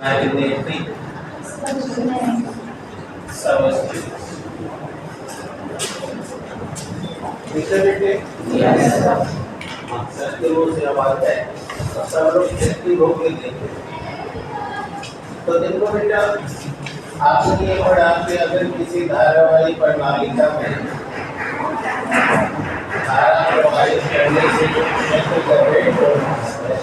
Magnetic substance. ठीक है बेटे? सर्किलों से आवाज है तो सब लोग एक्टिव होकर देखें। तो देखो बेटा, आपने ये पढ़ा कि अगर किसी धारावाही प्रणालिका में धारा प्रवाहित करने से जो क्षेत्र का रेट होता है,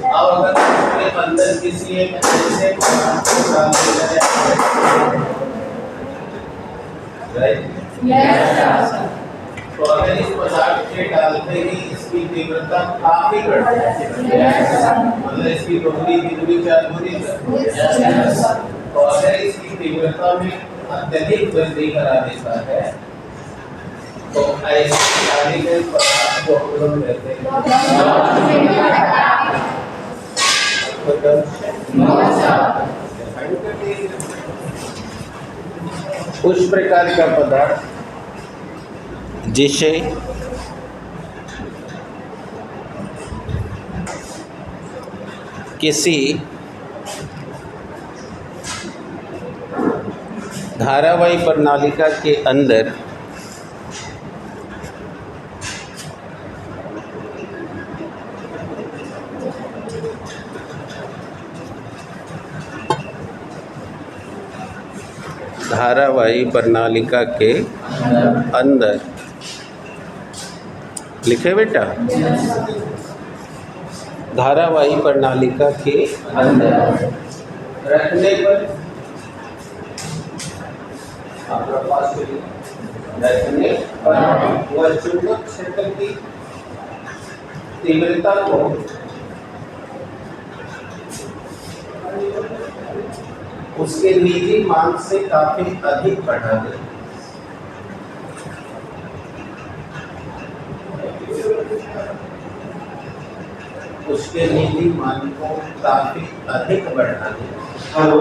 और अगर उसके अंदर किसी एक ऐसे पदार्थ को डाल दिया जाए, राइट? तो अगर इस पदार्थ के डालते ही इसकी तीव्रता काफी बढ़ जाती है, मतलब इसकी दोगुनी तीगुनी चारगुनी, तो अगर इसकी तीव्रता में अत्यधिक वृद्धि करा देता है तो ऐसे हानिकारक पदार्थ को हम लोग कहते हैं उस प्रकार का पदार्थ जिसे किसी धारावाही प्रणालिका के अंदर धारावाही प्रणालिका के अंदर लिखे बेटा, धारावाही प्रणालिका के अंदर रखने पर रखने पर वह चुंबक क्षेत्र की तीव्रता को उसके निजी मान से काफी अधिक बढ़ा दे। उसके निजी मान को काफी अधिक बढ़ा दे। हेलो,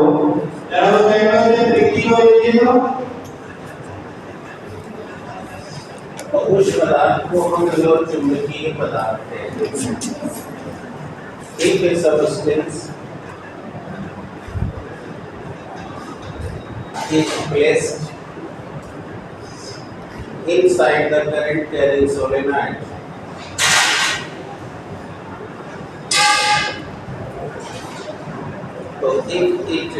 तो उस पदार्थ को हम लोग चुंबकीय पदार्थ कहते हैं। एक है substance is placed inside the current carrying solenoid. So if it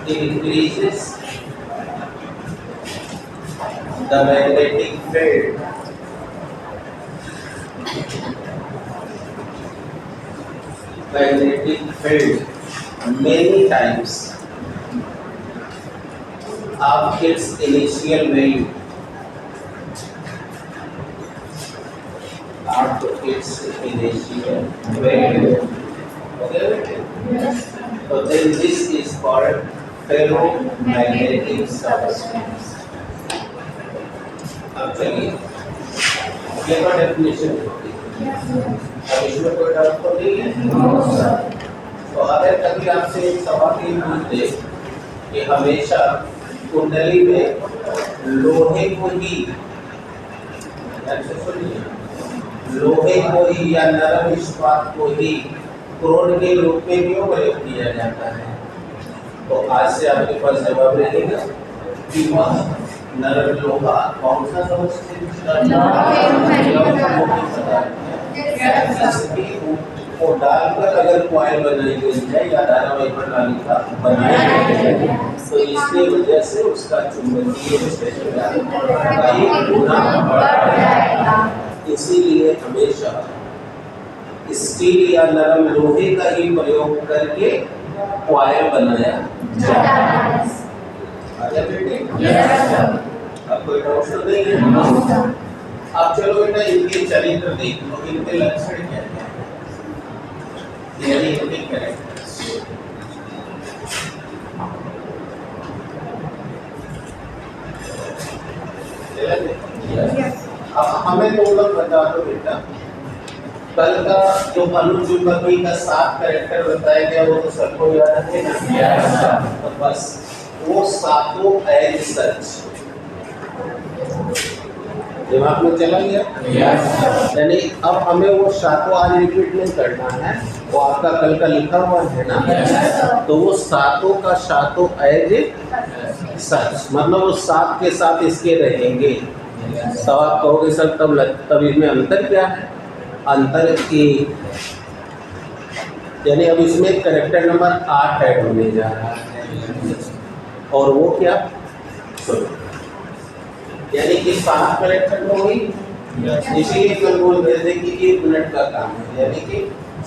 increases the magnetic field, many times of its initial value, okay? So then this is called ferromagnetic substance. अब चलिए ये का डेफिनेशन होती है। अब इसमें कोई डाउट तो नहीं है? तो अगर कभी आपसे एक सवाल ये पूछते कि हमेशा कुंडली में लोहे को ही, लोहे को ही या नरम इस्पात को ही क्रोध के रूप में क्यों प्रयोग किया जाता है? तो आज से आपके पास जवाब रहेगा कि वह नरम लोहा कौन सा सबस्टेंस को डालकर अगर कॉइल बनाई गई है या धारावाही प्रणालिका बनाई गई है तो इसकी वजह से उसका चुंबकीय क्षेत्र कई गुना बढ़ जाएगा। इसीलिए हमेशा स्टील या नरम लोहे का ही प्रयोग करके कॉइल बनाया जाता है। अब कोई डाउट नहीं है? अब चलो बेटा इनके चरित्र देख लो, इनके लक्षण क्या है, यही इनके कैरेक्टर्स। अब हमें तो लोग बता दो बेटा, कल का जो अनुचुंबकी का 7 कैरेक्टर बताया गया वो तो सबको याद है ना? तो बस वो 7 एज सच दिमाग में चला गया? यानी अब हमें वो सातों आज रिपीट नहीं करना है, वो आपका कल का लिखा हुआ है ना। तो वो सातों का सातों एज सच, मतलब वो सात के साथ इसके रहेंगे। तब आप कहोगे सर तब इसमें अंतर क्या है? अंतर की यानी अब इसमें करेक्टर नंबर 8 ऐड होने जा रहा है, और वो क्या? यानी कि 7 करेक्टर तो हुई, इसीलिए मैं बोल रहे थे कि 1 मिनट का काम है, यानी कि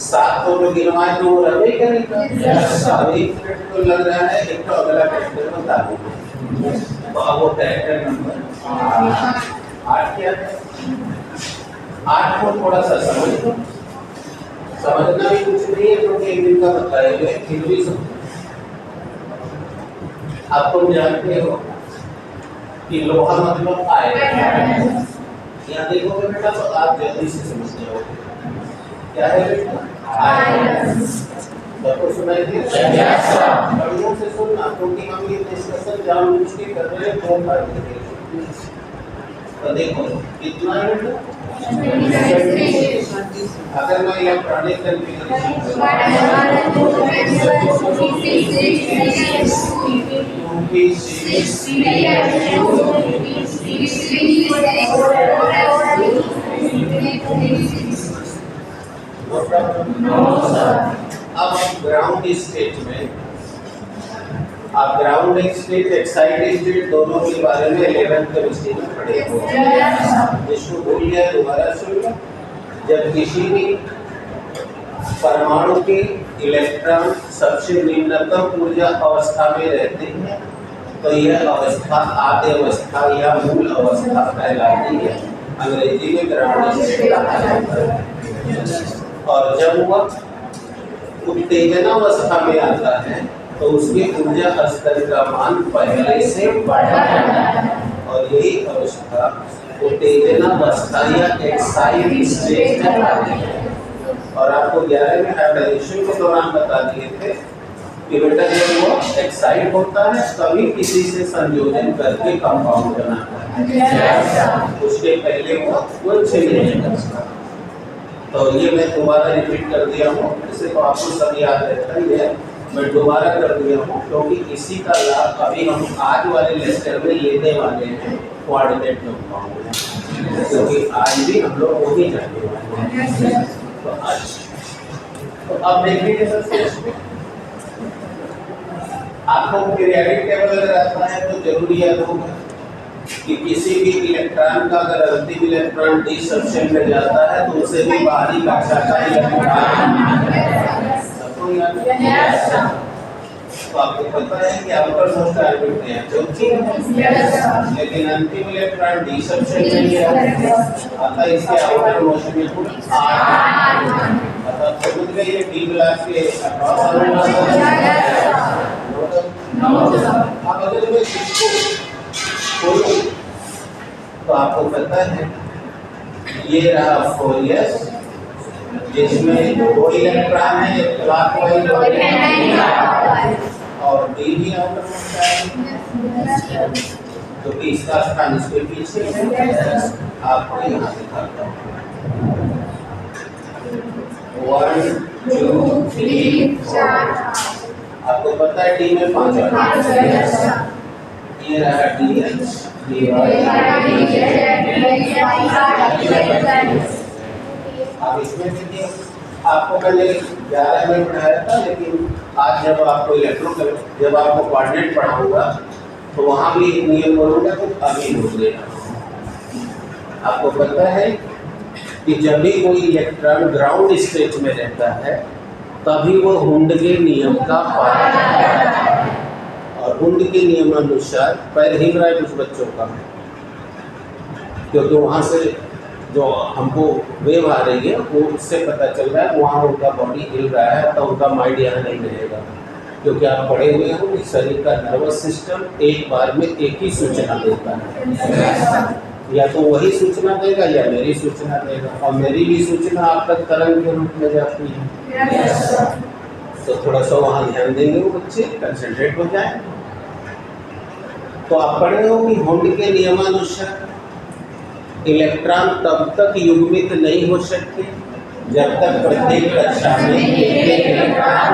7 तो गिनवाए तो वो रहे करेगा। अब 1 मिनट तो लग रहा है, एक तो अगला करेक्टर बता दूंगा। तो अब वो करेक्टर नंबर 8 क्या है? 8 को थोड़ा सा समझना भी कुछ नहीं है, क्योंकि एक दिन का बताएगा, फिर भी आप तो जानते हो कि लोहा मतलब आयरन। यहाँ देखोगे बेटा तो आप जल्दी से समझ जाओगे क्या है बेटा? आयरन। सबको सुनाई दी? बढ़िया से सुनना, क्योंकि हम ये डिस्कशन जानबूझ के कर रहे हैं 2 फायदे के लिए। तो देखो कितना है बेटा? अगर मैं इलेक्ट्रॉनिक अब ग्राउंड स्टेट में आप ग्राउंड स्टेट एक्साइटेड स्टेट दोनों के बारे में 11th केमिस्ट्री में पढ़े हो। इसको भूल गया दोबारा सुन लो। जब किसी भी परमाणु के इलेक्ट्रॉन सबसे निम्नतम ऊर्जा अवस्था में रहते हैं तो यह अवस्था आद्य अवस्था या मूल अवस्था कहलाती है, अंग्रेजी में ग्राउंड स्टेट कहा जाता है। और जब वह उत्तेजना अवस्था में आता है तो उसके ऊर्जा स्तर का मान पहले से बढ़ा जाता है, और यही अवस्था उत्तेजना अवस्था या एक्साइट स्टेट कहलाती है। और आपको 11 में हाइब्रिडेशन के दौरान बता दिए थे कि बेटा जब वो एक्साइट होता है तभी किसी से संयोजन करके कंपाउंड बनाता है, उसके पहले वो कुछ नहीं करता। तो ये मैं दोबारा रिपीट कर दिया हूँ, इसे तो आपको सब याद रहता ही है, मैं दोबारा कर दिया हूँ क्योंकि इसी का लाभ अभी हम आज वाले लेक्चर में लेने वाले हैं कोऑर्डिनेट कंपाउंड, क्योंकि आज भी हम लोग वही जाने वाले हैं। तो आज तो अब देखिए सर, आपको पीरियोडिक टेबल अगर आता है तो जरूरी याद होगा कि किसी भी इलेक्ट्रॉन का अगर अंतिम इलेक्ट्रॉन डी सबशेल में जाता है तो उसे भी बाहरी कक्षा का इलेक्ट्रॉन सबको याद है। तो आपको पता है कि आउटर मोस्ट ऑर्बिट में है चौथी, लेकिन अंतिम इलेक्ट्रॉन डी सबशेल में गया अतः इसके आउटर मोस्ट में कुल 8, अतः समझ गए ये डी ब्लॉक के अक्रॉस अब अगर मैं इसको तो आपको पता है ये रहा 4s जिसमें 2 इलेक्ट्रॉन है क्लॉकवाइज और डी भी आउटर मोस्ट है, तो कि इसका स्थान इसके पीछे है। आपको यहाँ दिखाता हूँ 1 2 3 4, आपको पता है डी में 5 है, ये रहा DH, अब इसमें देखिए आपको पहले 11 में पढ़ाया था, लेकिन आज जब आपको जब आपको कोऑर्डिनेट पढ़ाऊंगा तो वहाँ भी एक नियम बोलूँगा तो अभी नोट लेना। आपको पता है कि जब भी कोई इलेक्ट्रॉन ग्राउंड स्टेट में रहता है तभी वो हुंड के नियम का पालन करता है, और हुंड के नियमानुसार पैर हिल रहा है कुछ बच्चों का, क्योंकि वहाँ से जो हमको वेव आ रही है वो उससे पता चल रहा है वहाँ उनका बॉडी हिल रहा है, तो उनका माइंड यहाँ नहीं रहेगा, क्योंकि आप पढ़े हुए हो कि शरीर का नर्वस सिस्टम एक बार में एक ही सूचना देता है, या तो वही सूचना देगा या मेरी सूचना देगा, और मेरी भी सूचना आप तक तरंग के रूप में जाती है। तो थोड़ा सा वहाँ ध्यान देंगे वो बच्चे, कंसंट्रेट हो जाए। तो आप पढ़े हो कि हुंड के नियमानुसार इलेक्ट्रॉन तब तक युग्मित नहीं हो सकते जब तक प्रत्येक कक्षा में एक इलेक्ट्रॉन,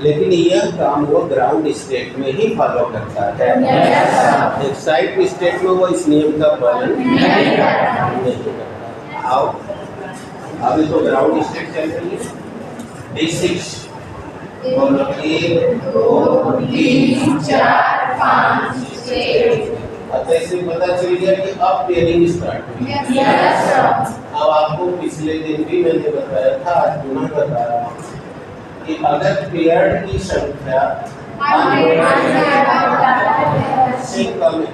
लेकिन यह काम वो ग्राउंड स्टेट में ही फॉलो करता है। एक्साइट स्टेट में वो इस नियम का पालन नहीं करता। आओ अभी तो ग्राउंड स्टेट चल रही है। D6 बोलो 1 2 3 4 5 6। अच्छा इससे पता चल गया कि अब पेयरिंग स्टार्ट हुई। अब आपको पिछले दिन भी मैंने बताया था, आज पुनः बता रहा हूँ कि अगर पेयर्ड की संख्या से कम है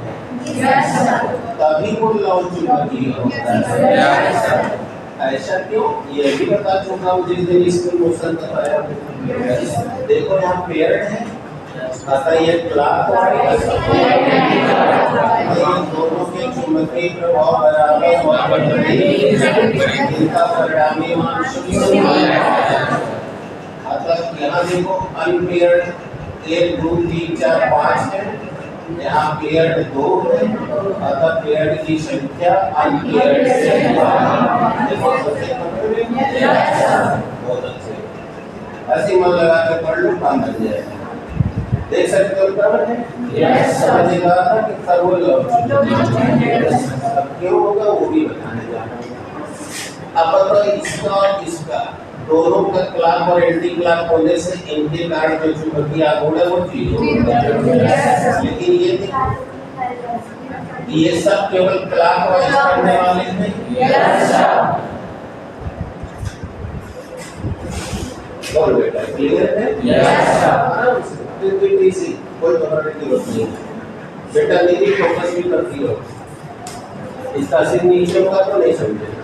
तभी वो लौहचुंबकीय होता है। ऐसा क्यों, ये भी बता चुका हूँ जिस दिन इसमें मोशन बताया। देखो यहाँ पेयर्ड है, अतः ये क्लॉकवाइज दोनों के चुंबकीय प्रभाव बराबर और इनका परिणामी मान शून्य। अतः यहाँ देखो अनपेयर्ड 1 2 3 4 5 है, यहाँ पेयर्ड 2 है, अतः पेयर्ड की संख्या अनपेयर्ड से बहुत अच्छे। ऐसे मन लगा के पढ़ लो, काम बन जाएगा। देख सकते हो बराबर है। समझ कहा था कि सर्वोल क्यों होगा वो भी बताने जा रहा हूँ। अब तो इसका और इसका दोनों का क्लॉक और एंटी क्लॉक होने से इनके कारण जो चुंबकीय आघूर्ण है वो जीरो होगा। लेकिन ये सब केवल क्लॉक वाइज करने वाले हैं। बोल बेटा क्लियर है? कोई घबराने की जरूरत नहीं। बेटा मेरी फोकस भी करती हो, इसका सिर्फ नीचे होगा तो नहीं समझेगा।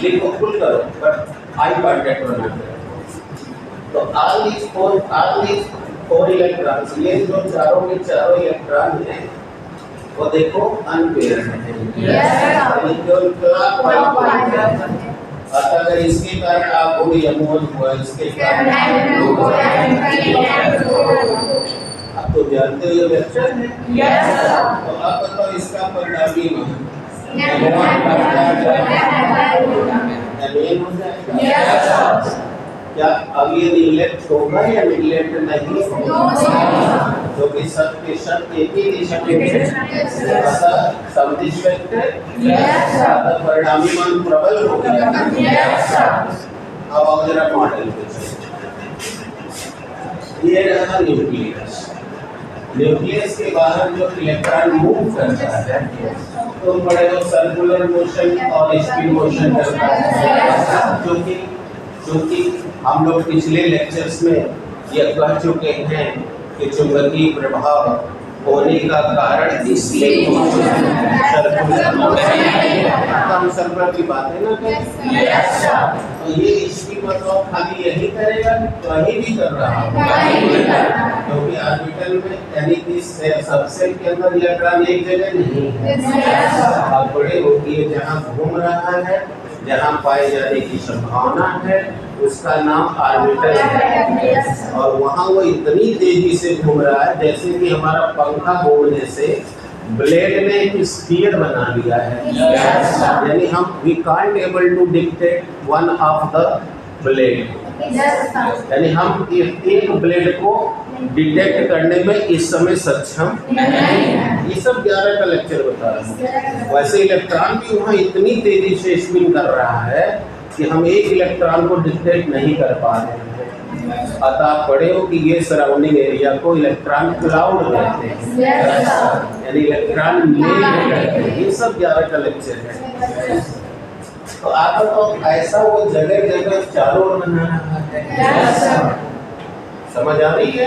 लिखो फुल करो बट आई कांटेक्ट बना करो। तो ऑल these four इलेक्ट्रॉन्स, ये जो चारों के चारों इलेक्ट्रॉन हैं वो देखो अनपेयर्ड है। केवल क्लॉकवाइज। अगर इसके कारण आप पूरी अमोल हुआ, इसके कारण आप तो जानते हो ये लेक्चर है। तो अब बताओ इसका परिणामी मान क्या अब ये निगलेक्ट होगा या निगलेक्ट नहीं होगा? क्योंकि सब के सब एक ही दिशा में समदिश वेक्टर परिणामी मान प्रबल हो गया। अब आओ जरा मॉडल पे ये रहा न्यूक्लियस। न्यूक्लियस के बाहर जो इलेक्ट्रॉन मूव करता है तो बड़े सर्कुलर मोशन और स्पिन मोशन करता है। क्योंकि हम लोग पिछले लेक्चर्स में यह कह चुके हैं कि चुंबकीय प्रभाव होने का कारण इसलिए सर्कुलर की बातें ना करें। तो ये इसकी मतलब खाली यही करेगा, कहीं भी कर रहा है क्योंकि ऑर्बिटल में यानी कि सबसेल के अंदर इलेक्ट्रॉन एक जगह नहीं है। आप बड़े होगी जहाँ घूम रहा है, जहाँ पाए जाने की संभावना है उसका नाम ऑर्बिटल है। और वहाँ वो इतनी तेजी से घूम रहा है जैसे कि हमारा पंखा घूमने से ब्लेड ने एक स्फीयर बना लिया है। यानी हम we can't able to dictate one of the blade, यानी हम एक ब्लेड को डिटेक्ट करने में इस समय सक्षम नहीं। ये सब 11 का लेक्चर बता रहा हूँ। वैसे इलेक्ट्रॉन भी वहाँ इतनी तेजी से स्पिन कर रहा है कि हम एक इलेक्ट्रॉन को डिटेक्ट नहीं कर पा रहे हैं। अतः आप पढ़े हो कि ये सराउंडिंग एरिया को इलेक्ट्रॉन क्लाउड कहते हैं, यानी इलेक्ट्रॉन मेल कहते हैं। ये सब 11 का लेक्चर है। तो आप तो ऐसा वो जगह जगह चारों ओर बना रहा है। समझ आ रही है?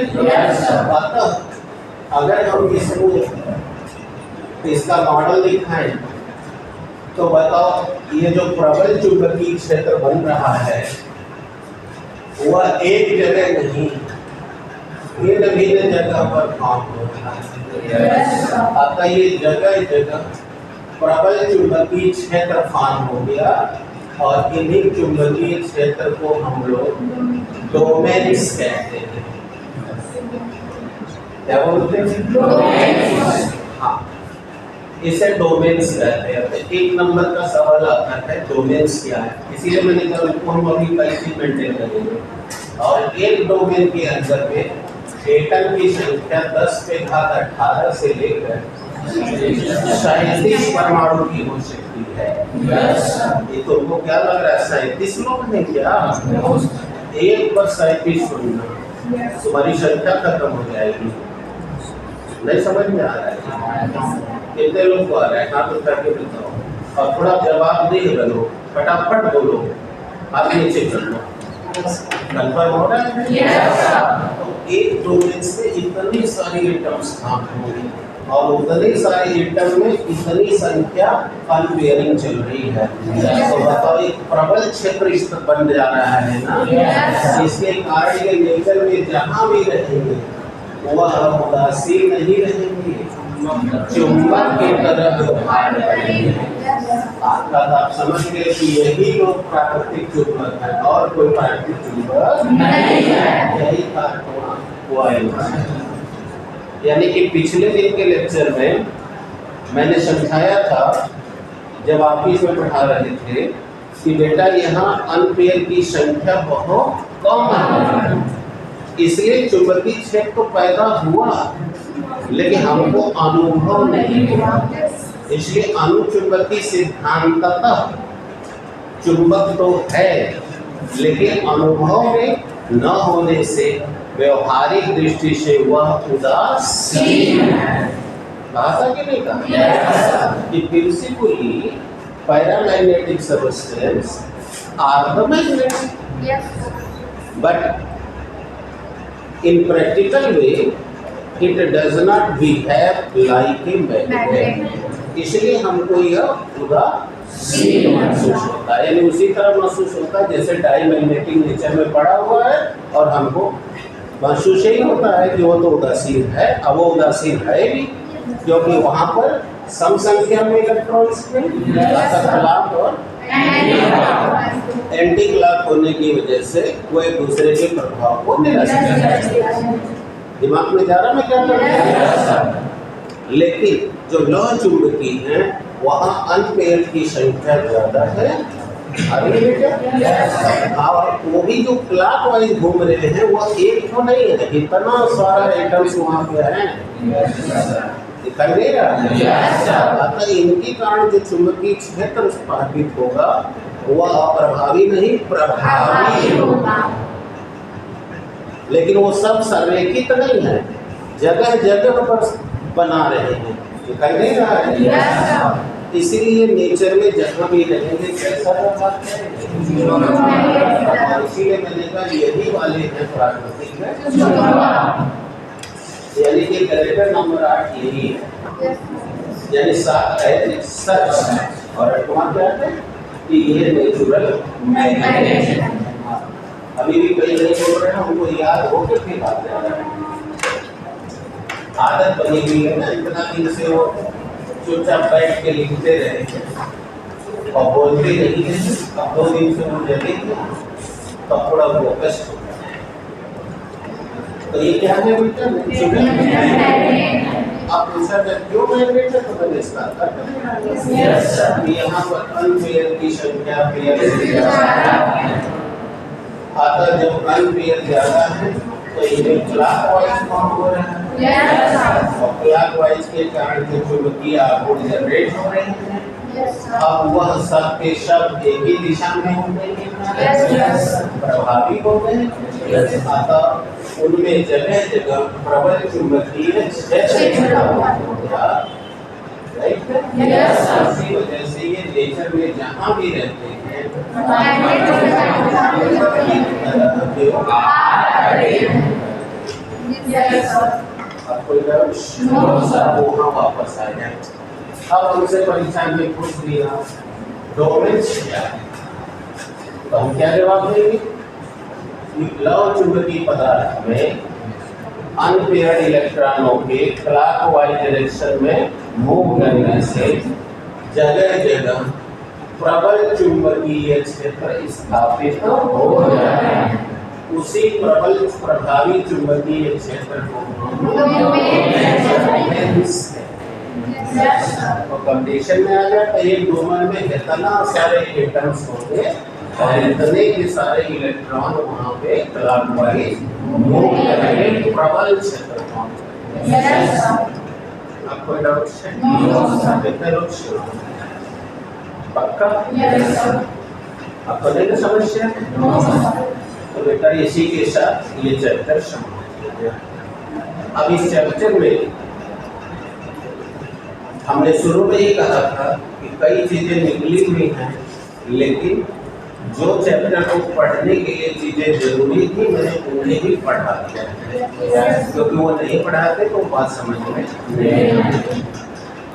अतः अगर हम इसका मॉडल दिखाएं तो बताओ ये जो प्रबल चुंबकीय क्षेत्र बन रहा है वह एक जगह नहीं, भिन्न भिन्न जगह पर काम हो रहा है। अतः ये जगह जगह प्रबल चुंबकीय क्षेत्र फॉर्म हो गया और इन्हीं चुंबकीय क्षेत्र को हम लोग डोमेन्स कहते हैं। क्या बोलते हैं? हाँ, इसे डोमेन्स कहते हैं। तो एक नंबर का सवाल आता है डोमेन्स क्या है, इसीलिए मैंने कहा उनको हम अभी कैसे मेंटेन करेंगे। और एक डोमेन के अंदर में एटम की संख्या 10 पे घात 18 से लेकर 37 परमाणु की हो सकती है। ये तुमको क्या लग रहा है 37 लोग हैं क्या? एक पर 37 सुनना तुम्हारी संख्या खत्म हो जाएगी। नहीं समझ में आ रहा है? कितने लोग को आ रहा है? हाँ तो करके बताओ और थोड़ा जवाबदेह बनो, फटाफट बोलो, हाथ नीचे कर लो। कन्फर्म हो रहा है? तो एक डोमेन से इतनी सारी एटम्स काम होंगी और उतनी सारी एटम में इतनी संख्या अनपेयरिंग चल रही है। तो बताओ एक प्रबल क्षेत्र इस पर बन जा रहा है ना। इसके कारण ये नेचर में जहाँ भी रहेंगे वह उदासीन नहीं रहेंगे, चुंबक की तरह व्यवहार करेंगे। आप समझ गए कि यही लोग प्राकृतिक चुंबक है और कोई प्राकृतिक चुंबक नहीं है। यही कारण यानी कि पिछले दिन के लेक्चर में मैंने समझाया था जब ऑफिस में पढ़ा रहे थे कि बेटा यहाँ अनपेयर की संख्या बहुत कम है, इसलिए चुंबकीय क्षेत्र तो पैदा हुआ लेकिन हमको अनुभव नहीं हुआ। इसलिए अणुचुंबकीय सिद्धांततः चुंबक तो है लेकिन अनुभव में न होने से व्यवहारिक दृष्टि से वह उदासीन है। कहा था कि नहीं कहा? कि principally paramagnetic substance are the magnet, but in practical way it does not behave like a magnet। इसलिए हमको यह उदासीन महसूस होता है, यानी उसी तरह महसूस होता है जैसे डाईमैग्नेटिक नेचर में पड़ा हुआ है और हमको महसूस ही होता है कि वो तो उदासीन है। अब वो उदासीन है भी क्योंकि वहाँ पर सम संख्या में इलेक्ट्रॉन्स में क्लॉक और एंटी क्लॉक होने की वजह से वो एक दूसरे के प्रभाव को निरस्त करते हैं। दिमाग में जा रहा मैं क्या कर रहा हूँ? लेकिन जो लौह चुंबकी है वहाँ अनपेयर की संख्या ज्यादा है। और वो भी जो क्लॉक वाइज घूम रहे हैं वो एक तो नहीं है, इतना सारा एटम्स वहाँ पे है, दिखाई दे रहा है। इनके कारण जो चुंबकीय क्षेत्र स्थापित होगा वह अप्रभावी नहीं प्रभावी होगा। लेकिन वो सब संरेखित नहीं है, जगह जगह पर बना रहे हैं, दिखाई दे रहा है। इसीलिए नेचर में जहाँ भी रहेंगे कैसा व्यवहार करेंगे। इसीलिए मैंने कहा यही वाले हैं प्राकृतिक में, यानी कि कैरेक्टर नंबर 8 यही है, यानी 7 है सच और 8वां क्या है कि ये नेचुरल मैग्नेट। अभी भी कई नहीं बोल रहे हैं, उनको याद हो के फिर बात कर रहे हैं। आदत बनी हुई है ना, इतना दिन से वो चुपचाप बैठ के लिखते रहे और बोलते नहीं थे। अब 2 दिन से वो जल्दी तब थोड़ा फोकस हो। तो ये क्या है बेटा? आप पूछा था क्यों मैग्नेट है, तो मैंने इसका यहाँ पर अनपेयर की संख्या पेयर से आता, जब अनपेयर ज्यादा है तो इन्हें क्लॉकवाइज फॉर्म हो रहा है और क्लॉकवाइज के कारण जो चुंबकीय आघूर्ण जनरेट हो रहे हैं अब वह सब के सब एक ही दिशा में होंगे, प्रभावी होंगे। अतः उनमें जगह जगह प्रबल चुंबकीय क्षेत्र होगा। इसी वजह से ये नेचर में जहाँ भी रहते हैं आपको वहाँ वापस आ जाए। अब हमसे परीक्षा में पूछ लिया डोमेन्स क्या है, तो हम क्या जवाब देंगे? लौह चुंबकीय पदार्थ में अनपेयर्ड इलेक्ट्रॉनों के क्लॉकवाइज डायरेक्शन में मूव करने से जगह जगह प्रबल चुंबकीय क्षेत्र स्थापित हो जाता है। उसी प्रबल प्रभावी चुंबकीय क्षेत्र को तो कंडीशन में आ गया तो एक डोमेन में इतना सारे एटम्स होंगे और इतने के सारे इलेक्ट्रॉन वहाँ पे क्लॉकवाइज मूव करेंगे प्रबल क्षेत्रफल में। आपको डाउट है? कितने लोग पक्का? आपको नहीं समस्या? तो बेटा इसी के साथ ये चैप्टर समाप्त हो गया। अब इस चैप्टर में हमने शुरू में ही कहा था कि कई चीजें निकली हुई हैं, लेकिन जो चैप्टर को पढ़ने के लिए चीजें जरूरी थी मैंने उन्हें ही पढ़ा दिया, क्योंकि वो नहीं पढ़ाते तो बात समझ में नहीं आती।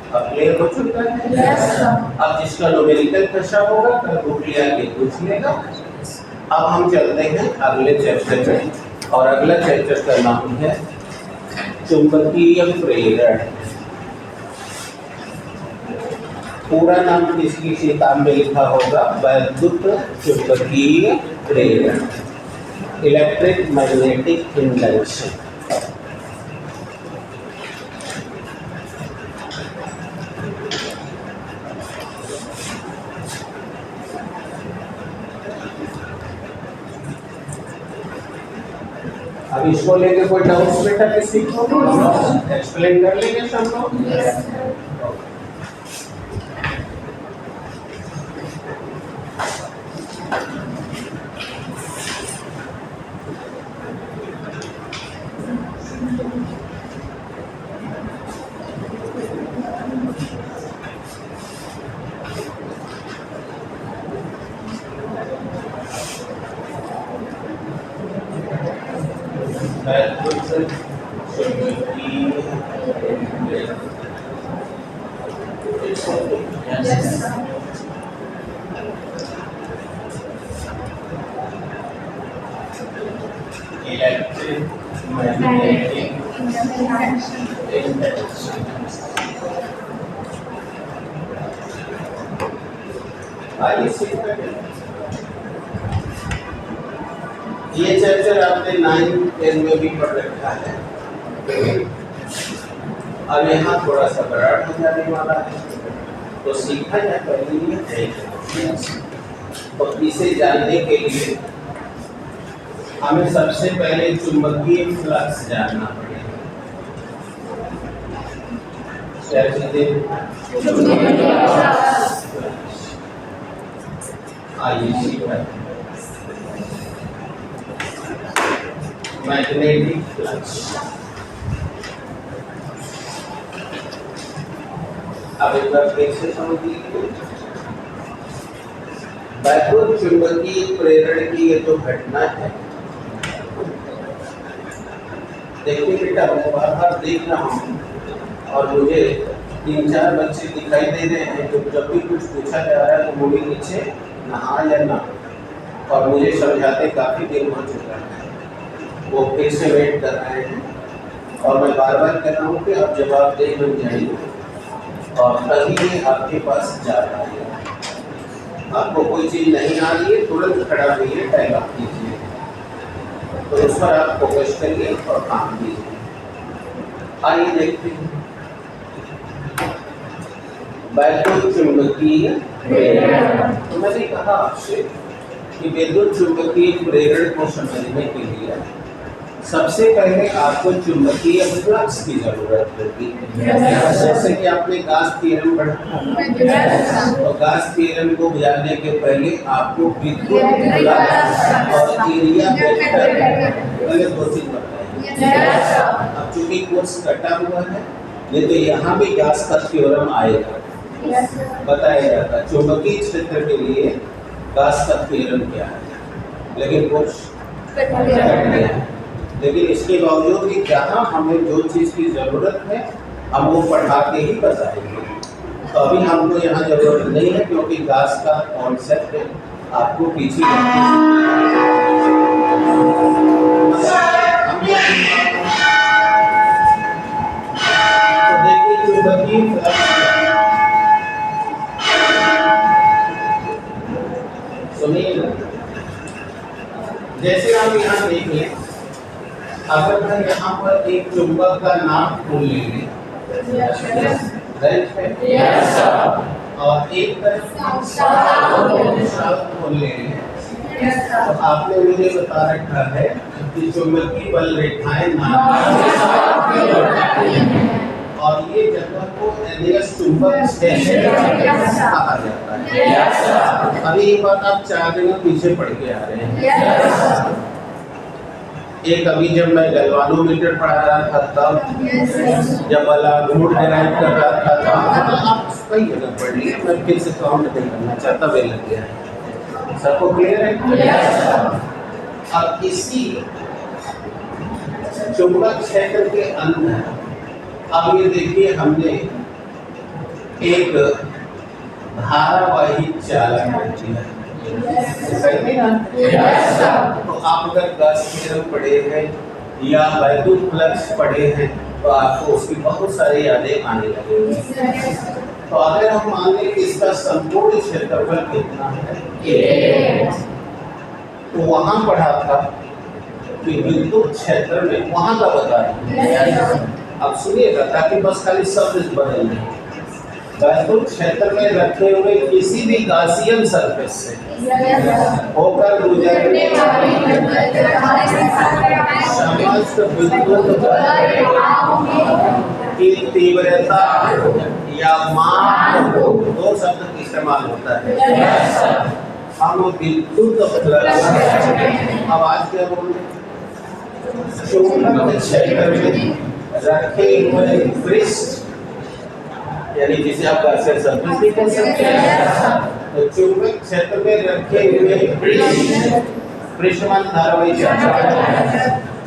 अब क्लियर हो चुका है? अब जिसका न्यूमेरिकल कशा होगा कल बुक लिया के पूछ लेगा। अब हम चलते हैं अगले चैप्टर में, और अगला चैप्टर का नाम है चुंबकीय प्रेरण। पूरा नाम किसकी किताब में लिखा होगा? वैद्युत चुंबकीय प्रेरण, इलेक्ट्रिक मैग्नेटिक इंडक्शन। अब इसको लेके कोई डाउट्स बेटा किसी को? एक्सप्लेन कर लेंगे सब लोग। ये चैप्टर आपने 9, 10 में भी पढ़ रखा है। अब यहाँ थोड़ा सा बड़ा हो जाने वाला है, तो सीखा जाए पहले ये। तो इसे जानने के लिए हमें सबसे पहले चुंबकीय फ्लक्स जानना पड़ेगा। क्या चीजें? आइए सीखा मैग्नेटिक फ्लक्स। अब एक बार कैसे समझ लीजिए, वैद्युत चुंबकीय प्रेरण की ये जो घटना है, देखिए बेटा मैं बार देख रहा हूँ और मुझे 3-4 बच्चे दिखाई दे रहे हैं जो जब भी कुछ पूछा जा रहा है तो मुझे नीचे नहा या ना, और मुझे समझाते काफी देर हो चुका है, वो फिर से वेट कर रहे हैं और मैं बार बार कह रहा हूँ कि आप जवाब दे बन जाइए और तभी ये आपके पास जा रहा है। आपको कोई चीज नहीं आ रही है तुरंत खड़ा होइए, डायलॉग कीजिए, तो उस पर आप फोकस करिए और काम कीजिए। आइए देखते हैं वैद्युत चुंबकीय प्रेरण। तो मैंने कहा आपसे कि विद्युत चुंबकीय प्रेरण को समझने के लिए सबसे पहले आपको चुंबकीय फ्लक्स की जरूरत होगी। जैसे कि आपने गास थ्योरम पढ़ा, तो गास थ्योरम को जानने के पहले आपको विद्युत फ्लक्स और एरिया वेक्टर पहले दो चीज बताइए। अब चूंकि कोर्स कटा हुआ है, नहीं तो यहाँ भी गास का थ्योरम आएगा, बताया जाता चुंबकीय क्षेत्र के लिए गास का थ्योरम क्या है, लेकिन कोर्स कट गया। लेकिन इसके बावजूद भी जहाँ हमें जो चीज़ की ज़रूरत है हम वो पढ़ा के ही बताएंगे। तो अभी हमको यहाँ ज़रूरत नहीं है, क्योंकि गास का कॉन्सेप्ट आपको पीछे तो देखिए चुंबकीय सुनिए, जैसे आप यहाँ देखिए, अगर मैं यहाँ पर एक चुंबक का नाम खोल लेंगे राइट है? Yes sir. और एक तरफ साउथ पोल ले लें। तो आपने मुझे बता रखा है कि चुंबकीय बल रेखाएं और ये जगह को एलियस चुंबक क्षेत्र कहा जाता है। अभी एक बात आप 4 दिन पीछे पढ़ के आ रहे हैं। एक अभी जब मैं गैल्वानोमीटर पढ़ा रहा था तब, जब बलागुड डिराइव कर रहा था तब, आप कई जगह पढ़ लिए, मैं फिर से काउंट नहीं करना चाहता, वे लग गया है। सबको क्लियर है? अब इसी चुंबक क्षेत्र के अंदर अब ये देखिए, हमने एक धारावाही चालक रखी है, सही ना? तो आप अगर गॉस थ्योरम पढ़े हैं या वैद्युत फ्लक्स पढ़े हैं तो आपको उसकी बहुत सारी यादें आने लगेंगी। तो अगर हम मान लें कि इसका संपूर्ण क्षेत्रफल कितना है, तो वहां पढ़ा था कि विद्युत क्षेत्र में वहां का बताया। अब सुनिएगा ताकि बस खाली शब्द बदल दें। वैद्युत क्षेत्र में रखे हुए किसी भी गासियन सरफेस से होकर गुजरने वाली समस्त विद्युत की तीव्रता या माप, 2 शब्द का इस्तेमाल होता है। हम विद्युत आवाज क्या बोल चुंबक क्षेत्र में रखे हुए पृष्ठ, यानी जिसे आप गासियन सरफेस भी कह सकते हैं। तो चुंबक क्षेत्र में रखे हुए पृष्ठमान धारावाही चालक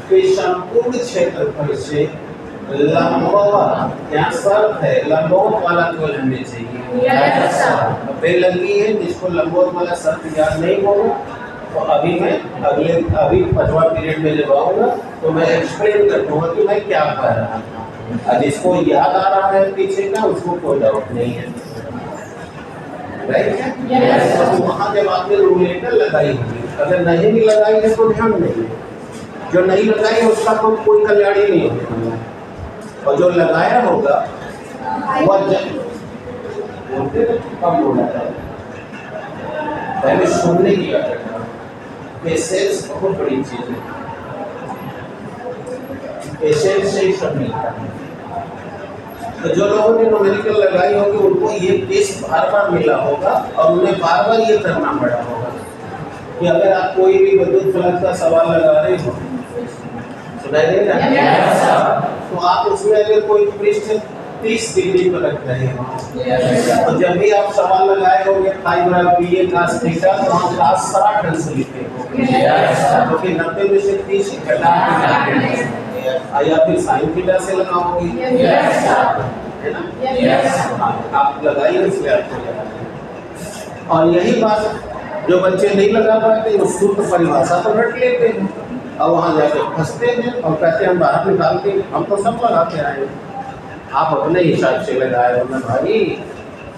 के संपूर्ण क्षेत्रफल से लंबवत, यहाँ शर्त है लंबवत वाला कोण हमें चाहिए। बेलंगी है, जिसको लंबवत वाला शर्त याद नहीं होगा तो अभी मैं अभी 5वां पीरियड में जब आऊंगा तो मैं एक्सप्लेन कर दूंगा कि मैं क्या कह रहा था। जिसको याद आ रहा है पीछे का उसको कोई डाउट नहीं है, राइट है? तो वहाँ जब आपने रूलेटर लगाई होगी, अगर नहीं भी लगाई है तो ध्यान नहीं है, जो नहीं लगाई है उसका तो कोई कल्याणी नहीं होगा, और जो लगाया होगा वह कम होना चाहिए। पहले सुनने की आदत, पेशेंस बहुत बड़ी चीज है, पेशेंस से ही सब मिलता है। तो जो लोगों ने न्यूमेरिकल लगाई होगी उनको ये टेस्ट बार-बार मिला होगा और उन्हें बार-बार ये करना पड़ा होगा कि अगर आप कोई भी विद्युत फ्लक्स का सवाल लगा रहे हो, सुनाई दे रहा है, तो आप उसमें अगर कोई पृष्ठ 30 डिग्री पर रख रहे हो तो जब भी आप सवाल लगाए होंगे फाइबर बीए cos थीटा तो हम cos 60 से लिखे होंगे, तो फिर 90 में से 30 घटा के या फिर sin थीटा से लगाओगे, है ना? आप लगाइए इसलिए आपको लगा। और यही बात जो बच्चे नहीं लगा पाते उस सूत्र परिभाषा तो रट लेते हैं और वहाँ जाके फंसते हैं और कहते हैं हम बाहर निकालते हैं, हम तो सब लगाते आए हैं, आप अपने हिसाब से लगाए हो ना भाई,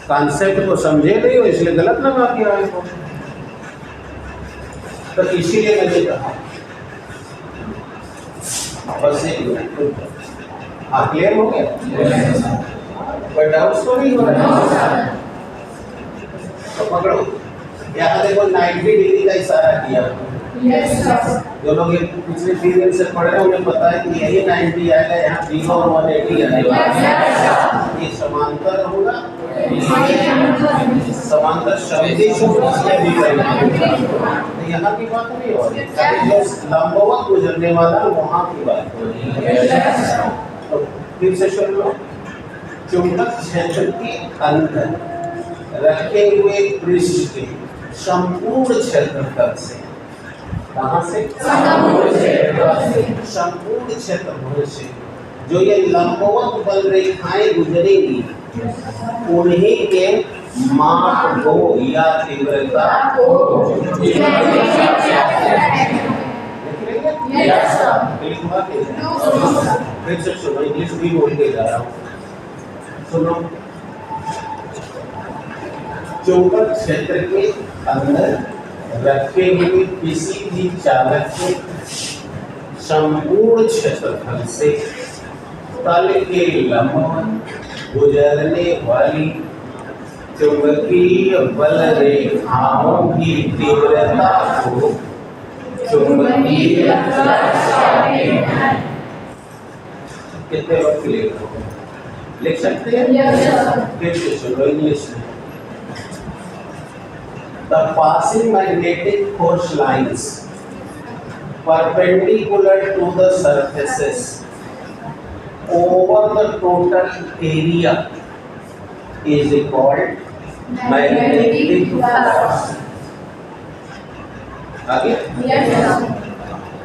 कॉन्सेप्ट को समझे नहीं हो इसलिए गलत लगा के आए हो। तो इसीलिए मैंने कहा बस एक मिनट, हाँ क्लियर हो गया? कोई डाउट्स तो नहीं हो रहा? तो पकड़ो, यहाँ देखो 90 डिग्री का इशारा किया। जो लोग पिछले 3 दिन से पढ़ रहे हैं उन्हें पता है कि यही 90 आएगा, यहाँ 0 और 180 आएगा। ये समांतर होगा, समांतर शब्दिश होगा, यहाँ की बात नहीं हो रही, जो लंबवत गुजरने वाला वहाँ की बात हो रही है। तो फिर से सुन लो, चुंबक क्षेत्र के अंदर रखे हुए पृष्ठ के संपूर्ण क्षेत्रफल से, कहाँ से? संपूर्ण क्षेत्रफल से जो ये लंबवत बल रेखाएं गुजरेगी उन्हीं के माप को या तीव्रता को फिर से सुनो, इंग्लिश भी बोल के जा रहा हूँ, सुनो। चुंबक क्षेत्र के अंदर रखे हुए किसी भी चालक के संपूर्ण क्षेत्रफल से तल के लंबवत गुजरने वाली चुंबकीय बल रेखाओं की तीव्रता को चुंबकीय कितने वक्त लिख सकते हैं? फिर से सुनो इंग्लिश में। The passing magnetic force lines perpendicular to the surfaces over the total area is called magnetic flux. आगे?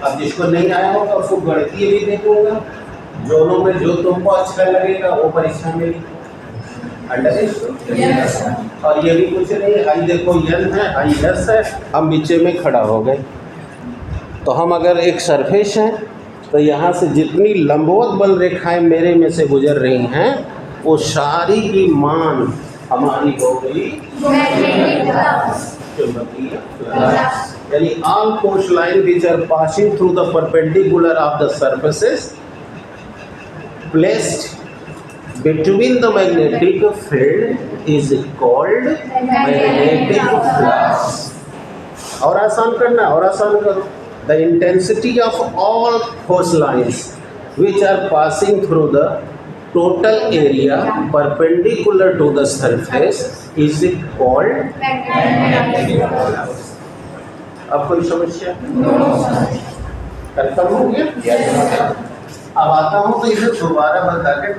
अब जिसको नहीं आया होगा उसको गणितीय भी देखूंगा, दोनों में जो तुमको अच्छा लगेगा वो परीक्षा में लिखो। अंडरस्टूड? और ये भी कुछ नहीं, आई देखो एन है, आई एस है, हम नीचे में खड़ा हो गए। तो हम अगर एक सरफेस हैं तो यहाँ से जितनी लंबवत बल रेखाएं मेरे में से गुजर रही हैं वो सारी की मान हमारी हो गई चुंबकीय फ्लक्स। यानी all force line which are passing through the perpendicular of the surfaces placed between the magnetic field is called magnetic flux. और आसान करना, और आसान करो। The intensity of all force lines which are passing through the total area perpendicular to the surface is called magnetic flux. अब कोई समस्या? Confirm हो गया? अब आता हूँ तो इसे दोबारा बता के